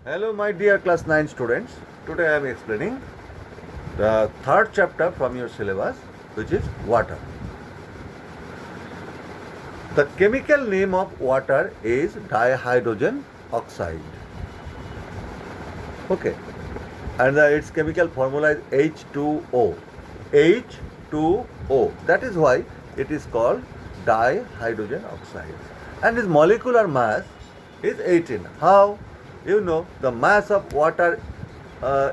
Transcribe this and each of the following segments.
Hello, my dear class 9 students. Today I am explaining the third chapter from your syllabus, which is water. The chemical name of water is dihydrogen oxide. Okay, and its chemical formula is H2O. H2O. That is why it is called dihydrogen oxide. And its molecular mass is 18. How? You know, the mass of water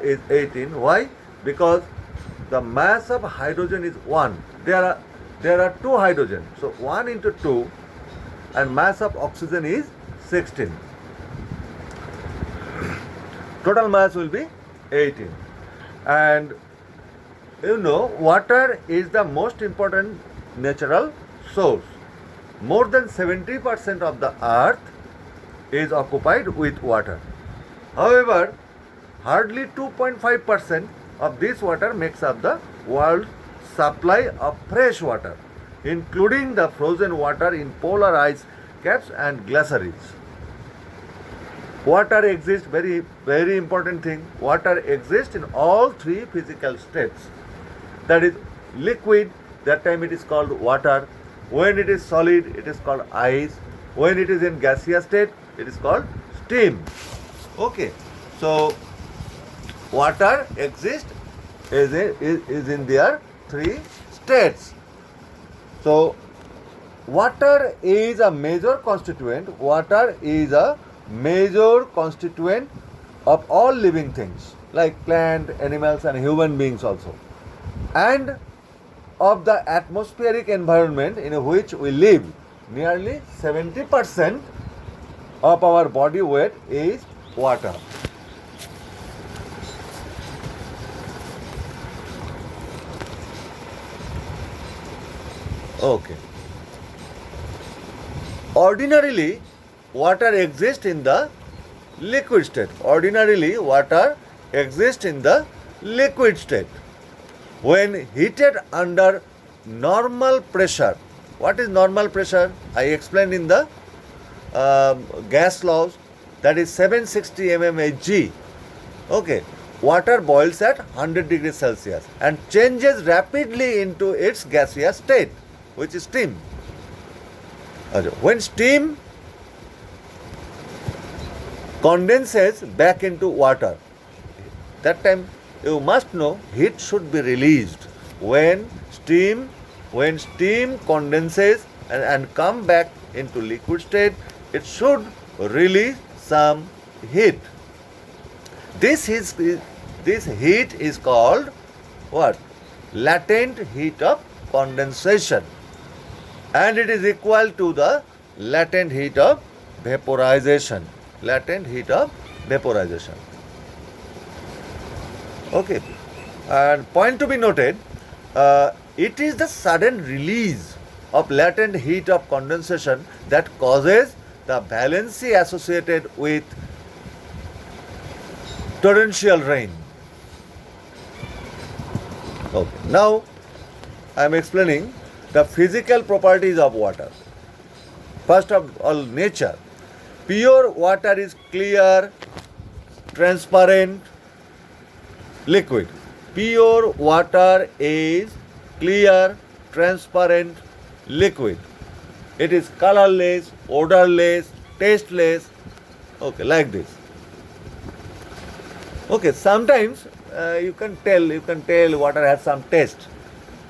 is 18. Why? Because the mass of hydrogen is 1. There are 2 hydrogen. So 1 into 2, and mass of oxygen is 16. Total mass will be 18. And you know, water is the most important natural source. More than 70% of the earth is occupied with water. However, hardly 2.5% of this water makes up the world's supply of fresh water, including the frozen water in polar ice caps and glaciers. Water exists, very important thing, water exists in all three physical states. That is liquid, that time it is called water. When it is solid, it is called ice. When it is in gaseous state, it is called steam. Okay, so water exists is in their three states. So water is a major constituent. Water is a major constituent of all living things like plant, animals, and human beings also, and of the atmospheric environment in which we live. Nearly 70% of our body weight is water. Okay. Ordinarily, water exists in the liquid state. Ordinarily, water exists in the liquid state. When heated under normal pressure, what is normal pressure? I explained in the gas laws, that is 760 mmHg. Okay, water boils at 100 degrees Celsius and changes rapidly into its gaseous state, which is steam. When steam condenses back into water, that time you must know heat should be released. When steam condenses and come back into liquid state, it should release some heat. This heat is called what? Latent heat of condensation, and it is equal to the latent heat of vaporization. Latent heat of vaporization. Okay, and point to be noted, it is the sudden release of latent heat of condensation that causes the valency associated with torrential rain. Okay, now I am explaining the physical properties of water. First of all, nature. Pure water is clear, transparent, liquid. Pure water is clear, transparent, liquid. It is colorless, odorless, tasteless. Okay, like this. Okay, sometimes you can tell water has some taste.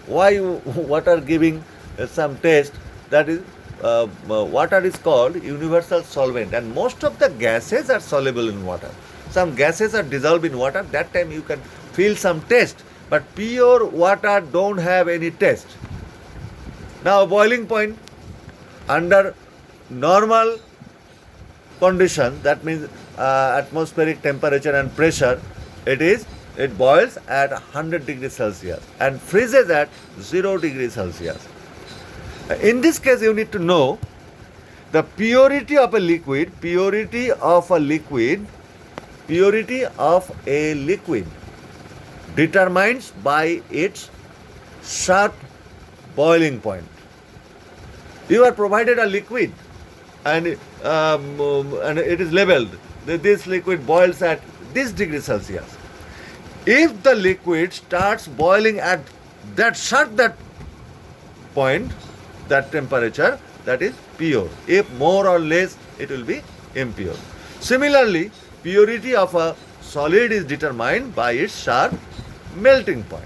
Why water giving some taste? That is, water is called universal solvent, and most of the gases are soluble in water. Some gases are dissolved in water, that time you can feel some taste, but pure water don't have any taste. Now boiling point, under normal condition, that means atmospheric temperature and pressure, it boils at 100 degrees Celsius and freezes at 0 degrees Celsius. In this case, you need to know the purity of a liquid determines by its sharp boiling point. You are provided a liquid and it is labeled this liquid boils at this degree Celsius. If the liquid starts boiling at that point, that temperature, that is pure. If more or less, it will be impure. Similarly, purity of a solid is determined by its sharp melting point.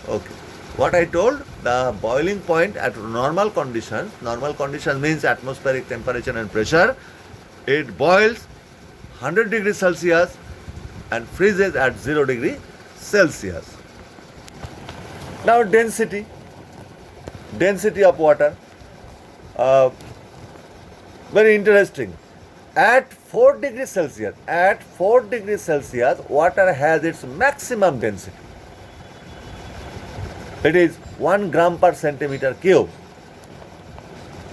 Okay. What I told, the boiling point at normal conditions means atmospheric temperature and pressure, it boils 100 degrees Celsius and freezes at 0 degree Celsius. Now density of water, very interesting. At 4 degrees Celsius, water has its maximum density. It is 1 gram per centimeter cube.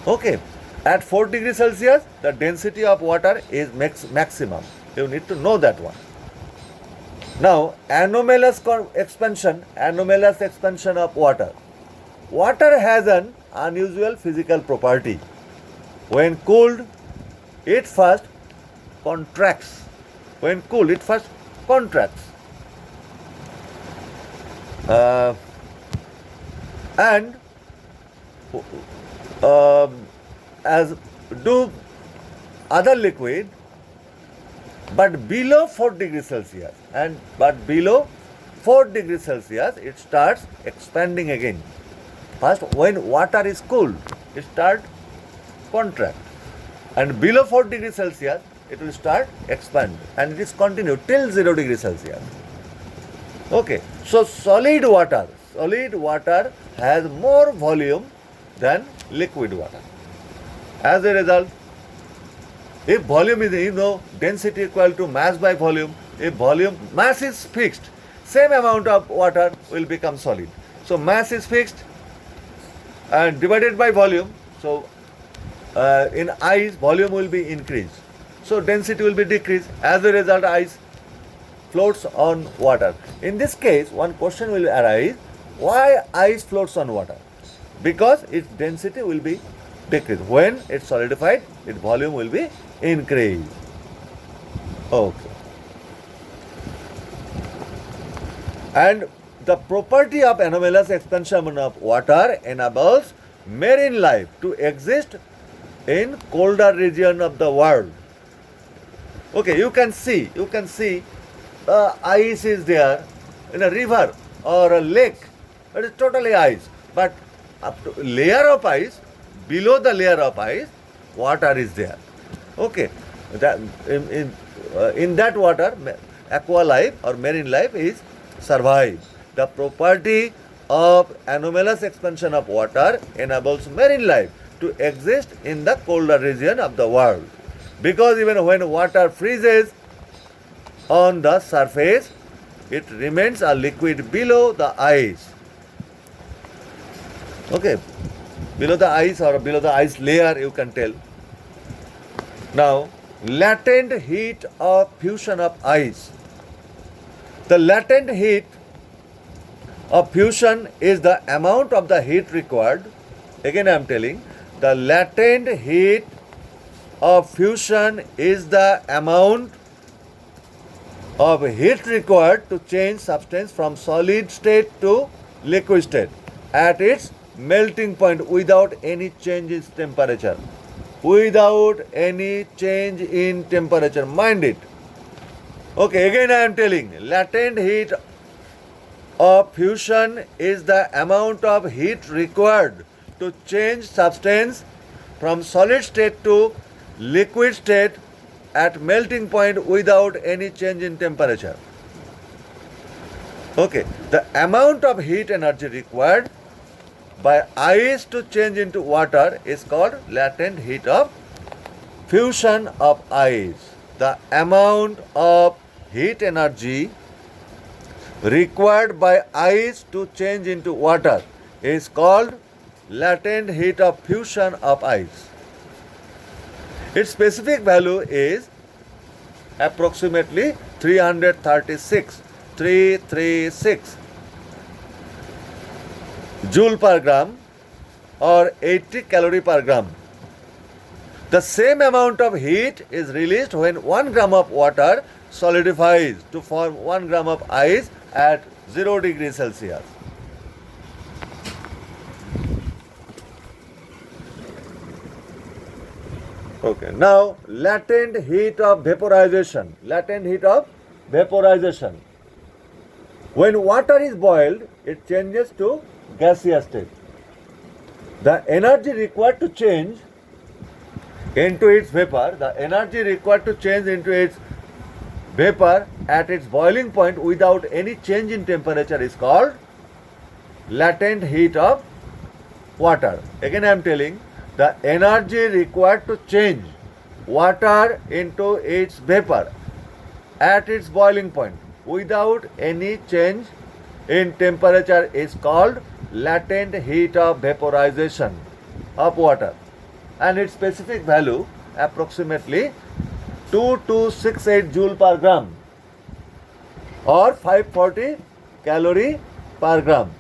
Okay. At 4 degrees Celsius, the density of water is maximum. You need to know that one. Now, anomalous expansion of water. Water has an unusual physical property. When cooled, it first contracts. And as do other liquid, but below 4 degrees Celsius, it starts expanding again. First, when water is cooled, it starts contract, and below 4 degrees Celsius, it will start expand, and it is continued till 0 degrees Celsius. Okay, so solid water has more volume than liquid water. As a result, if volume is, density equal to mass by volume, if mass is fixed, same amount of water will become solid. So mass is fixed and divided by volume. So in ice, volume will be increased. So density will be decreased. As a result, ice floats on water. In this case, one question will arise, why ice floats on water? Because its density will be decreased. When it's solidified, its volume will be increased. Okay. And the property of anomalous expansion of water enables marine life to exist in colder region of the world. Okay, you can see ice is there in a river or a lake. It is totally ice. But up to layer of ice, below the layer of ice, water is there. Okay, that in that water, aqua life or marine life is survives. The property of anomalous expansion of water enables marine life to exist in the colder region of the world. Because even when water freezes on the surface, it remains a liquid below the ice. Okay, below the ice or below the ice layer, you can tell. Now, latent heat of fusion of ice. The latent heat of fusion is the amount of the heat required. Again, I am telling, the latent heat of fusion is the amount of heat required to change substance from solid state to liquid state at its melting point without any change in temperature. Mind it. Okay, again I am telling, latent heat of fusion is the amount of heat required to change substance from solid state to liquid state at melting point without any change in temperature. Okay, the amount of heat energy required by ice to change into water is called latent heat of fusion of ice. The amount of heat energy required by ice to change into water is called latent heat of fusion of ice. Its specific value is approximately 336 joule per gram or 80 calorie per gram. The same amount of heat is released when 1 gram of water solidifies to form 1 gram of ice at 0 degrees Celsius. Okay, now latent heat of vaporization. Latent heat of vaporization. When water is boiled, it changes to gaseous state. The energy required to change into its vapor, at its boiling point without any change in temperature is called latent heat of water. Again I am telling, the energy required to change water into its vapor at its boiling point without any change in temperature is called latent heat of vaporization of water, and its specific value approximately 2268 joule per gram or 540 calorie per gram.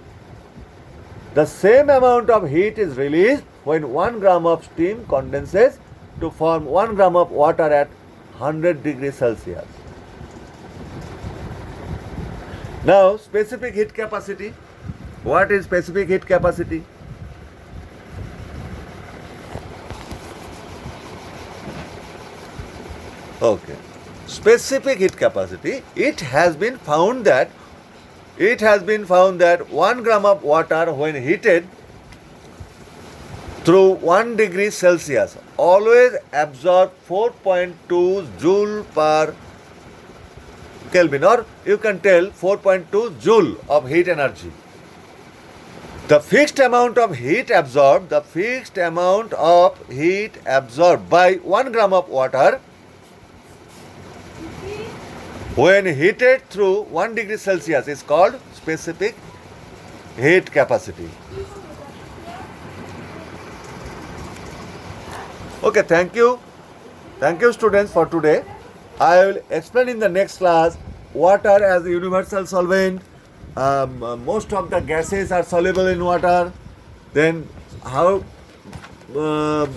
The same amount of heat is released when 1 gram of steam condenses to form 1 gram of water at 100 degrees Celsius. Now, specific heat capacity. What is specific heat capacity? Okay. Specific heat capacity, it has been found that 1 gram of water when heated through 1 degree Celsius always absorb 4.2 joule per Kelvin, or you can tell 4.2 joule of heat energy. The fixed amount of heat absorbed by 1 gram of water when heated through 1 degree Celsius is called specific heat capacity. Okay, thank you. Thank you, students, for today. I will explain in the next class water as a universal solvent. Most of the gases are soluble in water. Then how to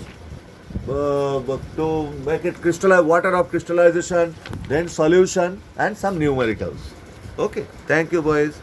make it crystallize, water of crystallization, then solution, and some numericals. Okay, thank you, boys.